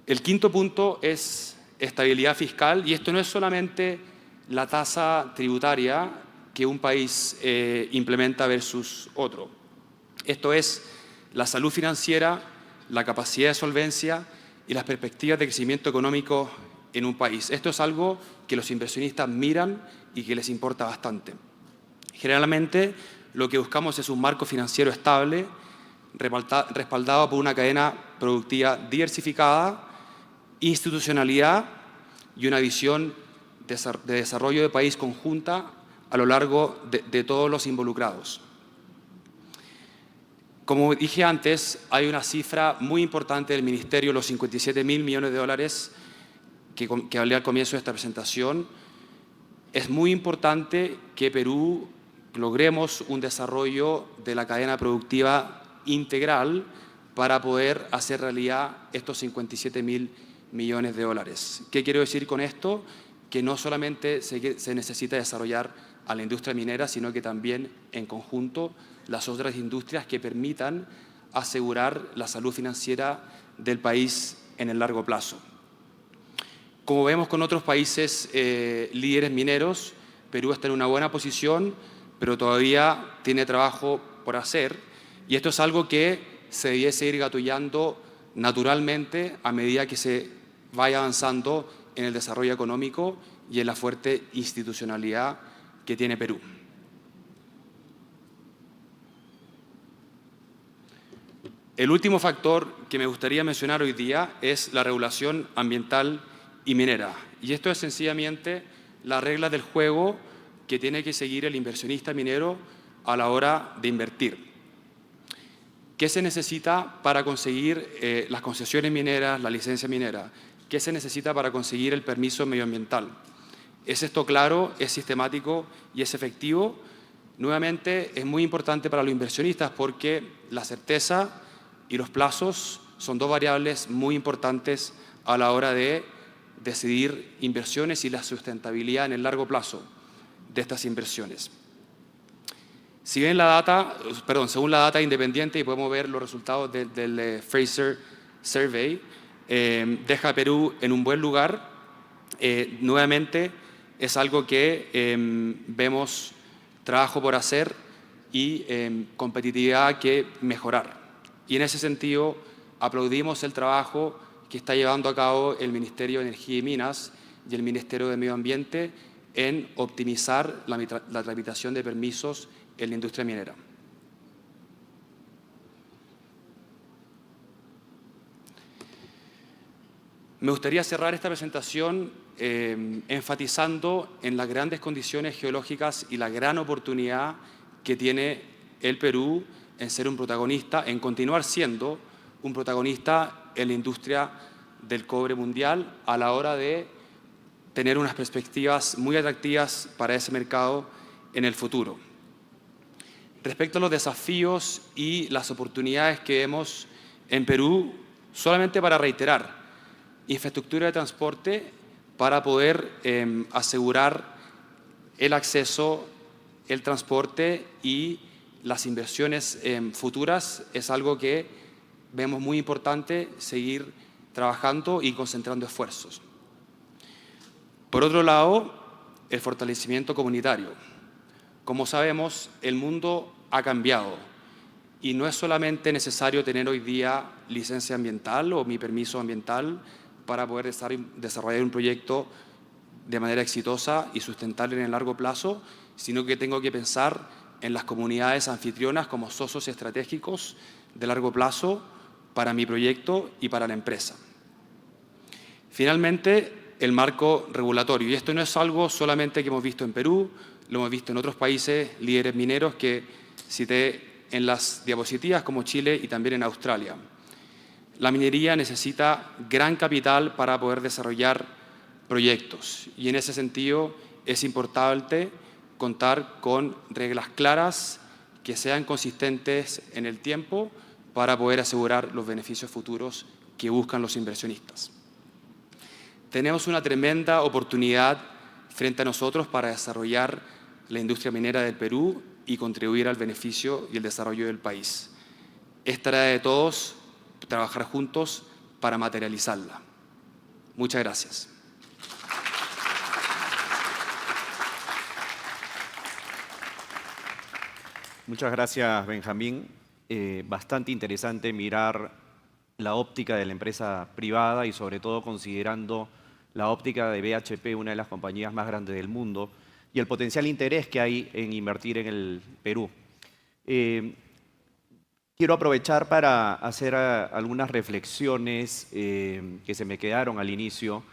El quinto punto es estabilidad fiscal, y esto no es solamente la tasa tributaria que un país implementa versus otro. Esto es la salud financiera, la capacidad de solvencia y las perspectivas de crecimiento económico en un país. Esto es algo que los inversionistas miran y que les importa bastante. Generalmente, lo que buscamos es un marco financiero estable, respaldado por una cadena productiva diversificada, institucionalidad y una visión de desarrollo de país conjunta a lo largo de todos los involucrados. Como dije antes, hay una cifra muy importante del Ministerio, los 57.000 millones de dólares que hablé al comienzo de esta presentación. Es muy importante que Perú logremos un desarrollo de la cadena productiva integral para poder hacer realidad estos 57.000 millones de dólares. ¿Qué quiero decir con esto? Que no solamente se necesita desarrollar a la industria minera, sino que también en conjunto las otras industrias que permitan asegurar la salud financiera del país en el largo plazo. Como vemos con otros países líderes mineros, Perú está en una buena posición, pero todavía tiene trabajo por hacer, y esto es algo que se debiese ir gatullando naturalmente a medida que se vaya avanzando en el desarrollo económico y en la fuerte institucionalidad que tiene Perú. El último factor que me gustaría mencionar hoy día es la regulación ambiental y minera. Y esto es sencillamente la regla del juego que tiene que seguir el inversionista minero a la hora de invertir. ¿Qué se necesita para conseguir las concesiones mineras, la licencia minera? ¿Qué se necesita para conseguir el permiso medioambiental? ¿Es esto claro, es sistemático y es efectivo? Nuevamente, es muy importante para los inversionistas porque la certeza y los plazos son dos variables muy importantes a la hora de decidir inversiones y la sustentabilidad en el largo plazo de estas inversiones. Si bien según la data independiente, y podemos ver los resultados del Fraser Survey, deja a Perú en un buen lugar, nuevamente es algo que vemos trabajo por hacer y competitividad que mejorar. Y en ese sentido aplaudimos el trabajo que está llevando a cabo el Ministerio de Energía y Minas y el Ministerio de Medio Ambiente en optimizar la tramitación de permisos en la industria minera. Me gustaría cerrar esta presentación enfatizando en las grandes condiciones geológicas y la gran oportunidad que tiene el Perú en ser un protagonista, en continuar siendo un protagonista en la industria del cobre mundial a la hora de tener unas perspectivas muy atractivas para ese mercado en el futuro. Respecto a los desafíos y las oportunidades que vemos en Perú, solamente para reiterar, infraestructura de transporte para poder asegurar el acceso, el transporte y las inversiones futuras. Es algo que vemos muy importante seguir trabajando y concentrando esfuerzos. Por otro lado, el fortalecimiento comunitario. Como sabemos, el mundo ha cambiado y no es solamente necesario tener hoy día licencia ambiental o mi permiso ambiental para poder desarrollar un proyecto de manera exitosa y sustentable en el largo plazo, sino que tengo que pensar en las comunidades anfitrionas como socios estratégicos de largo plazo para mi proyecto y para la empresa. Finalmente, el marco regulatorio. Y esto no es algo solamente que hemos visto en Perú, lo hemos visto en otros países líderes mineros que cité en las diapositivas, como Chile y también en Australia. La minería necesita gran capital para poder desarrollar proyectos y en ese sentido es importante contar con reglas claras que sean consistentes en el tiempo para poder asegurar los beneficios futuros que buscan los inversionistas. Tenemos una tremenda oportunidad frente a nosotros para desarrollar la industria minera del Perú y contribuir al beneficio y el desarrollo del país. Es tarea de todos trabajar juntos para materializarla. Muchas gracias. Muchas gracias, Benjamín. Bastante interesante mirar la óptica de la empresa privada y sobre todo considerando la óptica de BHP, una de las compañías más grandes del mundo, y el potencial interés que hay en invertir en el Perú. Quiero aprovechar para hacer algunas reflexiones que se me quedaron al inicio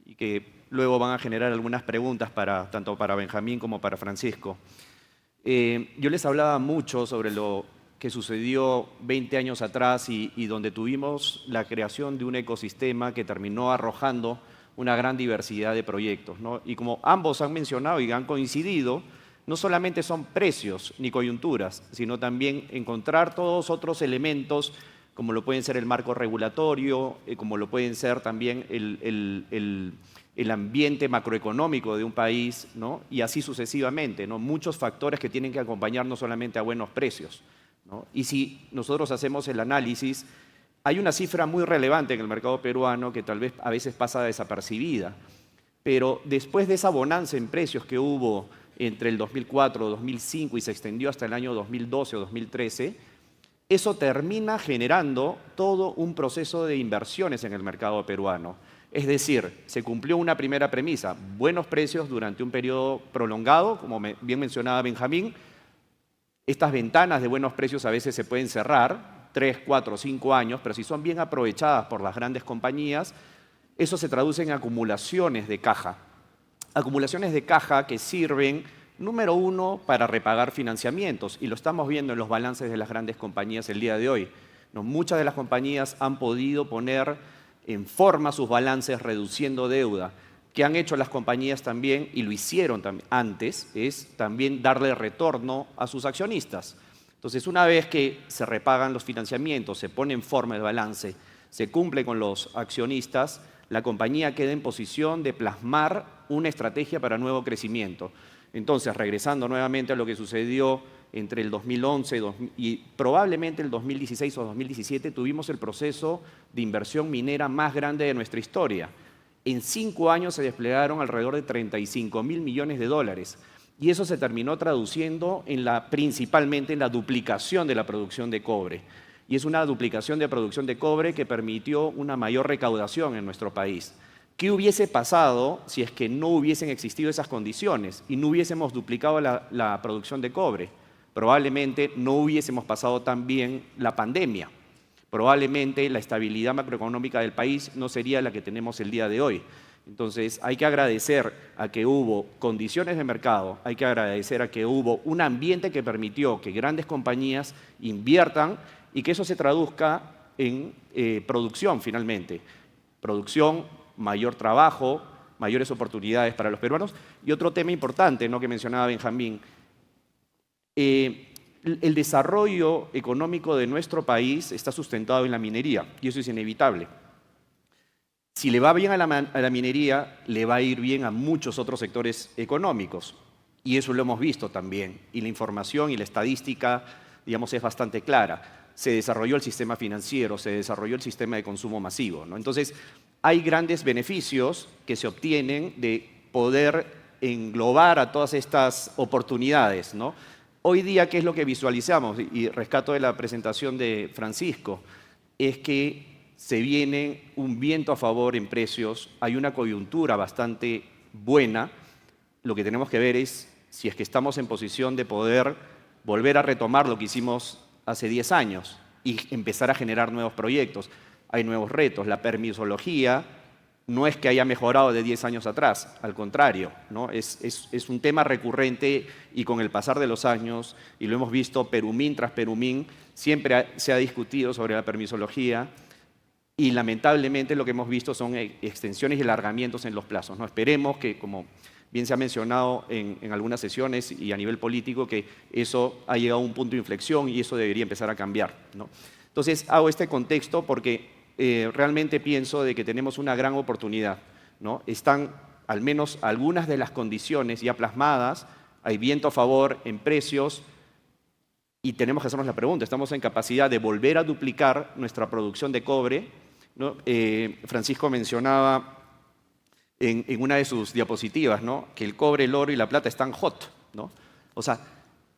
y que luego van a generar algunas preguntas tanto para Benjamín como para Francisco. Yo les hablaba mucho sobre lo que sucedió 20 años atrás y donde tuvimos la creación de un ecosistema que terminó arrojando una gran diversidad de proyectos, ¿no? Y como ambos han mencionado y han coincidido, no solamente son precios ni coyunturas, sino también encontrar todos otros elementos, como lo pueden ser el marco regulatorio, como lo pueden ser también el ambiente macroeconómico de un país, ¿no? Y así sucesivamente, ¿no? Muchos factores que tienen que acompañar no solamente a buenos precios, ¿no? Y si nosotros hacemos el análisis, hay una cifra muy relevante en el mercado peruano que tal vez a veces pasa desapercibida, pero después de esa bonanza en precios que hubo entre el 2004, 2005 y se extendió hasta el año 2012 o 2013, eso termina generando todo un proceso de inversiones en el mercado peruano. Es decir, se cumplió una primera premisa, buenos precios durante un periodo prolongado, como bien mencionaba Benjamín. Estas ventanas de buenos precios a veces se pueden cerrar, 3, 4, 5 años, pero si son bien aprovechadas por las grandes compañías, eso se traduce en acumulaciones de caja. Acumulaciones de caja que sirven, número uno, para repagar financiamientos, y lo estamos viendo en los balances de las grandes compañías el día de hoy. ¿No? Muchas de las compañías han podido poner en forma sus balances reduciendo deuda. ¿Qué han hecho las compañías también, y lo hicieron antes, es también darle retorno a sus accionistas? Entonces, una vez que se repagan los financiamientos, se pone en forma el balance, se cumple con los accionistas, la compañía queda en posición de plasmar una estrategia para nuevo crecimiento. Entonces, regresando nuevamente a lo que sucedió entre el 2011 y probablemente el 2016 o 2017, tuvimos el proceso de inversión minera más grande de nuestra historia. En 5 años se desplegaron alrededor de 35.000 millones de dólares. Y eso se terminó traduciendo principalmente en la duplicación de la producción de cobre. Y es una duplicación de producción de cobre que permitió una mayor recaudación en nuestro país. ¿Qué hubiese pasado si es que no hubiesen existido esas condiciones y no hubiésemos duplicado la producción de cobre? Probablemente no hubiésemos pasado tan bien la pandemia. Probablemente la estabilidad macroeconómica del país no sería la que tenemos el día de hoy. Entonces, hay que agradecer a que hubo condiciones de mercado, hay que agradecer a que hubo un ambiente que permitió que grandes compañías inviertan y que eso se traduzca en producción finalmente. Producción, mayor trabajo, mayores oportunidades para los peruanos. Y otro tema importante, ¿no?, que mencionaba Benjamín, el desarrollo económico de nuestro país está sustentado en la minería y eso es inevitable. Si le va bien a la minería, le va a ir bien a muchos otros sectores económicos. Y eso lo hemos visto también. Y la información y la estadística, digamos, es bastante clara. Se desarrolló el sistema financiero, se desarrolló el sistema de consumo masivo, ¿no? Entonces, hay grandes beneficios que se obtienen de poder englobar a todas estas oportunidades, ¿no? Hoy día, ¿qué es lo que visualizamos? Y rescato de la presentación de Francisco, es que se viene un viento a favor en precios, hay una coyuntura bastante buena. Lo que tenemos que ver es si es que estamos en posición de poder volver a retomar lo que hicimos hace 10 años y empezar a generar nuevos proyectos. Hay nuevos retos. La permisología no es que haya mejorado de 10 años atrás, al contrario, ¿no? Es un tema recurrente y con el pasar de los años, y lo hemos visto Perumín tras Perumín, siempre se ha discutido sobre la permisología y lamentablemente lo que hemos visto son extensiones y alargamientos en los plazos, ¿no? Esperemos que, como bien se ha mencionado en algunas sesiones y a nivel político, que eso ha llegado a un punto de inflexión y eso debería empezar a cambiar, ¿no? Entonces, hago este contexto porque realmente pienso de que tenemos una gran oportunidad, ¿no? Están al menos algunas de las condiciones ya plasmadas, hay viento a favor en precios y tenemos que hacernos la pregunta, ¿estamos en capacidad de volver a duplicar nuestra producción de cobre, ¿no? Francisco mencionaba en una de sus diapositivas, ¿no?, que el cobre, el oro y la plata están hot, ¿no? O sea,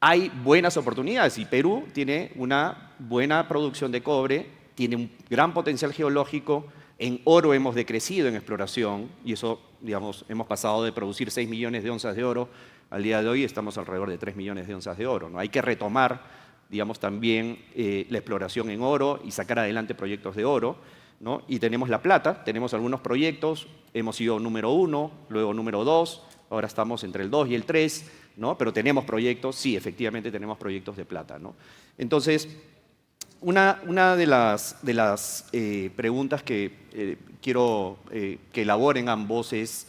hay buenas oportunidades y Perú tiene una buena producción de cobre, tiene un gran potencial geológico. En oro hemos decrecido en exploración y eso, digamos, hemos pasado de producir 6 millones de onzas de oro al día de hoy estamos alrededor de 3 millones de onzas de oro, ¿no? Hay que retomar, digamos, también la exploración en oro y sacar adelante proyectos de oro, ¿no? Y tenemos la plata, tenemos algunos proyectos, hemos sido número 1, luego número 2, ahora estamos entre el 2 y el 3, ¿no? Pero tenemos proyectos, sí, efectivamente tenemos proyectos de plata, ¿no? Entonces, una de las preguntas que quiero que elaboren ambos es,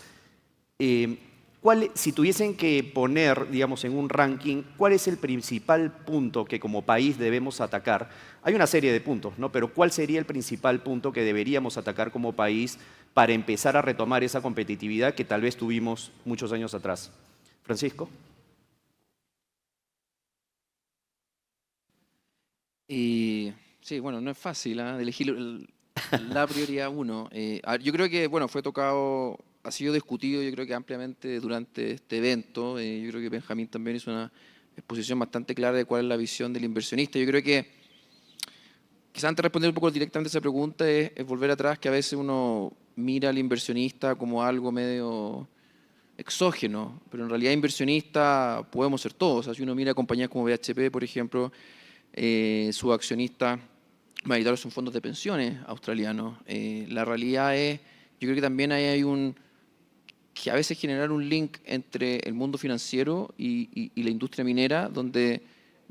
si tuviesen que poner, digamos, en un ranking, ¿cuál es el principal punto que como país debemos atacar? Hay una serie de puntos, ¿no? Pero ¿cuál sería el principal punto que deberíamos atacar como país para empezar a retomar esa competitividad que tal vez tuvimos muchos años atrás? Francisco. Sí, bueno, no es fácil de elegir la prioridad uno. Yo creo que, bueno, fue tocado, ha sido discutido, yo creo que ampliamente durante este evento. Yo creo que Benjamín también hizo una exposición bastante clara de cuál es la visión del inversionista. Yo creo que, quizás antes de responder un poco directamente a esa pregunta, es volver atrás, que a veces uno mira al inversionista como algo medio exógeno, pero en realidad inversionista podemos ser todos. O sea, si uno mira compañías como BHP, por ejemplo, su accionista mayoritario son fondos de pensiones australianos. La realidad es, yo creo que también hay que a veces generar un link entre el mundo financiero y la industria minera, donde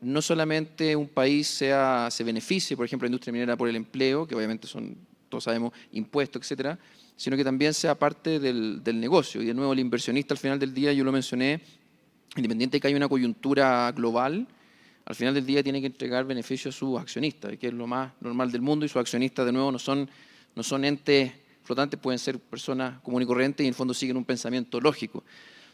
no solamente un país se beneficie, por ejemplo, la industria minera por el empleo, que obviamente son, todos sabemos, impuestos, etcétera, sino que también sea parte del negocio. Y de nuevo, el inversionista al final del día, yo lo mencioné, independiente de que haya una coyuntura global, al final del día tiene que entregar beneficios a sus accionistas, que es lo más normal del mundo, y sus accionistas, de nuevo, no son entes flotantes, pueden ser personas comunes y corrientes y en el fondo siguen un pensamiento lógico.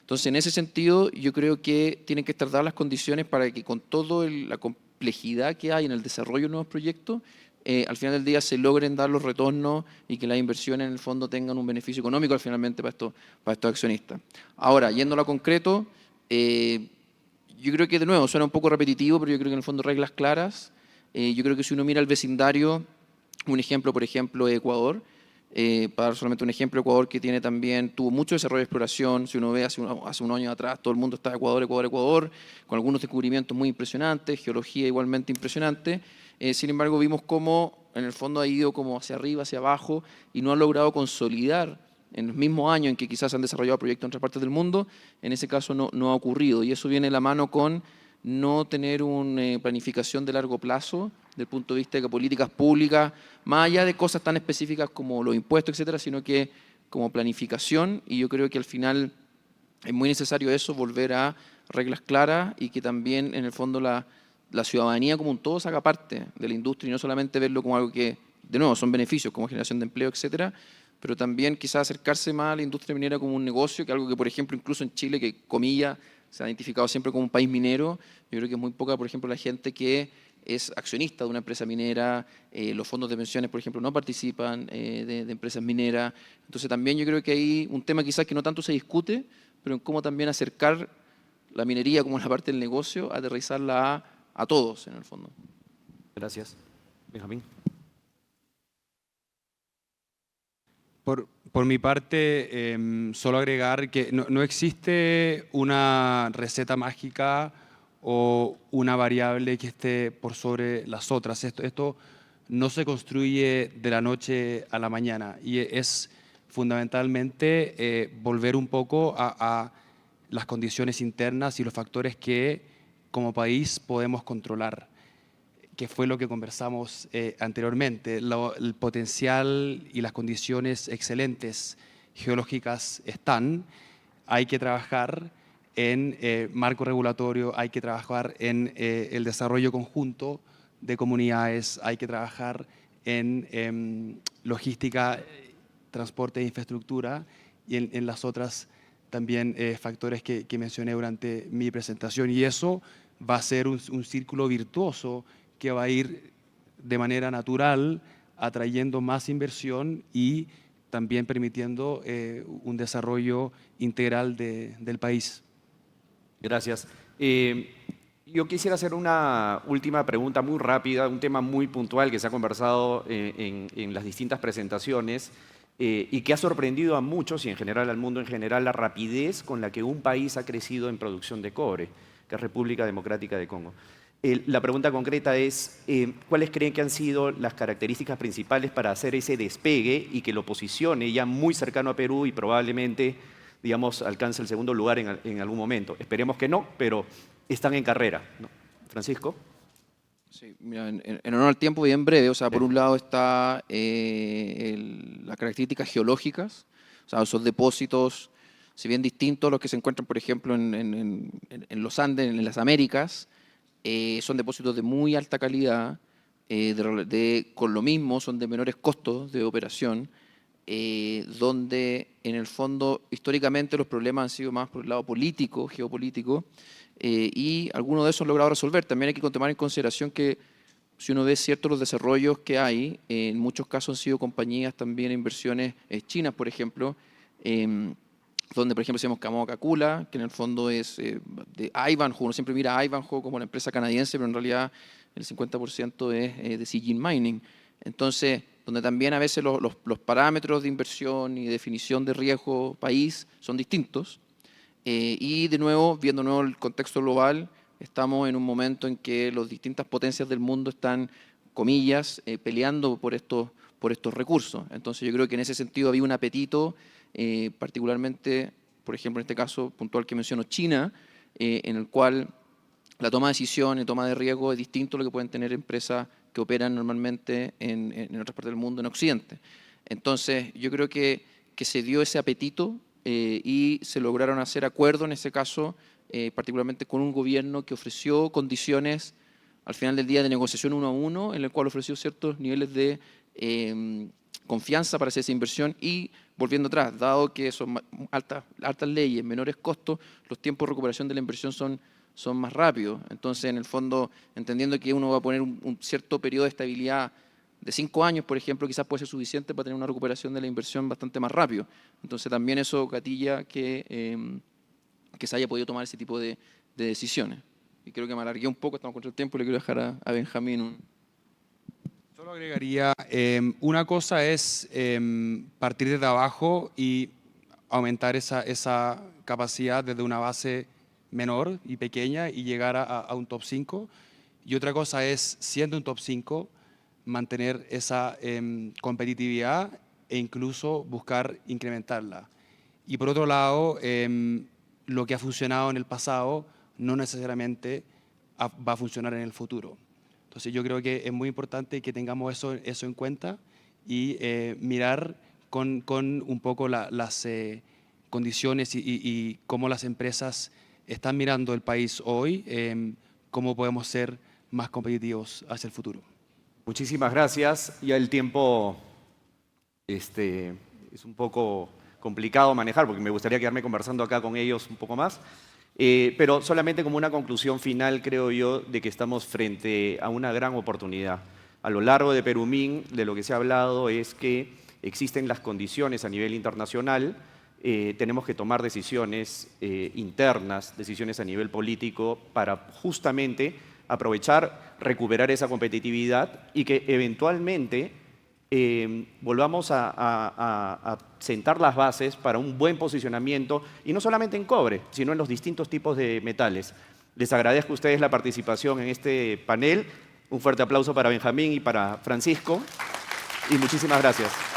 Entonces, en ese sentido, yo creo que tienen que estar dadas las condiciones para que con toda la complejidad que hay en el desarrollo de nuevos proyectos, al final del día se logren dar los retornos y que las inversiones en el fondo tengan un beneficio económico finalmente para estos accionistas. Ahora, yendo a lo concreto, yo creo que de nuevo suena un poco repetitivo, pero yo creo que en el fondo reglas claras. Yo creo que si uno mira el vecindario, un ejemplo, por ejemplo, Ecuador, para dar solamente un ejemplo, Ecuador que tuvo mucho desarrollo de exploración. Si uno ve hace un año atrás, todo el mundo estaba Ecuador, Ecuador, Ecuador, con algunos descubrimientos muy impresionantes, geología igualmente impresionante. Sin embargo, vimos cómo en el fondo ha ido como hacia arriba, hacia abajo, y no ha logrado consolidar en los mismos años en que quizás han desarrollado proyectos en otras partes del mundo. En ese caso no ha ocurrido, y eso viene de la mano con no tener una planificación de largo plazo, desde el punto de vista de políticas públicas, más allá de cosas tan específicas como los impuestos, etcétera, sino que como planificación. Y yo creo que al final es muy necesario eso, volver a reglas claras y que también en el fondo la ciudadanía como un todo se haga parte de la industria y no solamente verlo como algo que, de nuevo, son beneficios como generación de empleo, etcétera, pero también quizás acercarse más a la industria minera como un negocio, que algo que, por ejemplo, incluso en Chile, que comillas, se ha identificado siempre como un país minero, yo creo que es muy poca, por ejemplo, la gente que es accionista de una empresa minera, los fondos de pensiones, por ejemplo, no participan de empresas mineras. Entonces también yo creo que hay un tema quizás que no tanto se discute, pero en cómo también acercar la minería como la parte del negocio, aterrizarla a todos en el fondo. Gracias. Benjamín. Por mi parte, solo agregar que no existe una receta mágica o una variable que esté por sobre las otras. Esto no se construye de la noche a la mañana y es fundamentalmente volver un poco a las condiciones internas y los factores que como país podemos controlar, que fue lo que conversamos anteriormente. El potencial y las condiciones excelentes geológicas están. Hay que trabajar en marco regulatorio, hay que trabajar en el desarrollo conjunto de comunidades, hay que trabajar en logística, transporte e infraestructura y en las otras también factores que mencioné durante mi presentación. Y eso va a ser un círculo virtuoso que va a ir de manera natural atrayendo más inversión y también permitiendo un desarrollo integral del país. Gracias. Yo quisiera hacer una última pregunta muy rápida, un tema muy puntual que se ha conversado en las distintas presentaciones y que ha sorprendido a muchos y en general al mundo en general la rapidez con la que un país ha crecido en producción de cobre, que es República Democrática de Congo. La pregunta concreta es, ¿cuáles creen que han sido las características principales para hacer ese despegue y que lo posicione ya muy cercano a Perú y probablemente, digamos, alcance el segundo lugar en algún momento? Esperemos que no, pero están en carrera, ¿no? Francisco. Sí, mira, en honor al tiempo, bien breve, o sea, por un lado está las características geológicas, o sea, esos depósitos, si bien distintos a los que se encuentran, por ejemplo, en los Andes, en las Américas, son depósitos de muy alta calidad, con lo mismo son de menores costos de operación, donde en el fondo históricamente los problemas han sido más por el lado político, geopolítico, y algunos de esos han logrado resolver. También hay que tomar en consideración que si uno ve ciertos los desarrollos que hay, en muchos casos han sido compañías también, inversiones chinas, por ejemplo, donde por ejemplo decimos Kamoa-Kakula, que en el fondo es de Ivanhoe, uno siempre mira a Ivanhoe como la empresa canadiense, pero en realidad el 50% es de Zijin Mining. Entonces, donde también a veces los parámetros de inversión y definición de riesgo país son distintos. Y de nuevo, viendo de nuevo el contexto global, estamos en un momento en que las distintas potencias del mundo están, comillas, peleando por estos recursos. Entonces yo creo que en ese sentido había un apetito, particularmente, por ejemplo, en este caso puntual que menciono, China, en el cual la toma de decisiones, toma de riesgo es distinto a lo que pueden tener empresas que operan normalmente en otras partes del mundo, en Occidente. Entonces yo creo que se dio ese apetito y se lograron hacer acuerdos, en ese caso, particularmente con un gobierno que ofreció condiciones al final del día de negociación 1 a 1, en el cual ofreció ciertos niveles de confianza para hacer esa inversión y volviendo atrás, dado que son altas leyes, menores costos, los tiempos de recuperación de la inversión son más rápidos. Entonces, en el fondo, entendiendo que uno va a poner un cierto periodo de estabilidad de 5 años, por ejemplo, quizás puede ser suficiente para tener una recuperación de la inversión bastante más rápido. Entonces también eso gatilla que se haya podido tomar ese tipo de decisiones. Y creo que me alargué un poco, estamos contra el tiempo, le quiero dejar a Benjamín Solo agregaría, una cosa es partir desde abajo y aumentar esa capacidad desde una base menor y pequeña y llegar a un top 5. Y otra cosa es, siendo un top 5, mantener esa competitividad e incluso buscar incrementarla. Y por otro lado, lo que ha funcionado en el pasado no necesariamente va a funcionar en el futuro. Entonces yo creo que es muy importante que tengamos eso en cuenta y mirar con un poco las condiciones y cómo las empresas están mirando el país hoy, cómo podemos ser más competitivos hacia el futuro. Muchísimas gracias. Ya el tiempo es un poco complicado manejar porque me gustaría quedarme conversando acá con ellos un poco más. Pero solamente como una conclusión final, creo yo, de que estamos frente a una gran oportunidad. A lo largo de Perumín, de lo que se ha hablado es que existen las condiciones a nivel internacional, tenemos que tomar decisiones internas, decisiones a nivel político, para justamente aprovechar, recuperar esa competitividad y que eventualmente volvamos a sentar las bases para un buen posicionamiento, y no solamente en cobre, sino en los distintos tipos de metales. Les agradezco a ustedes la participación en este panel. Un fuerte aplauso para Benjamín y para Francisco, y muchísimas gracias.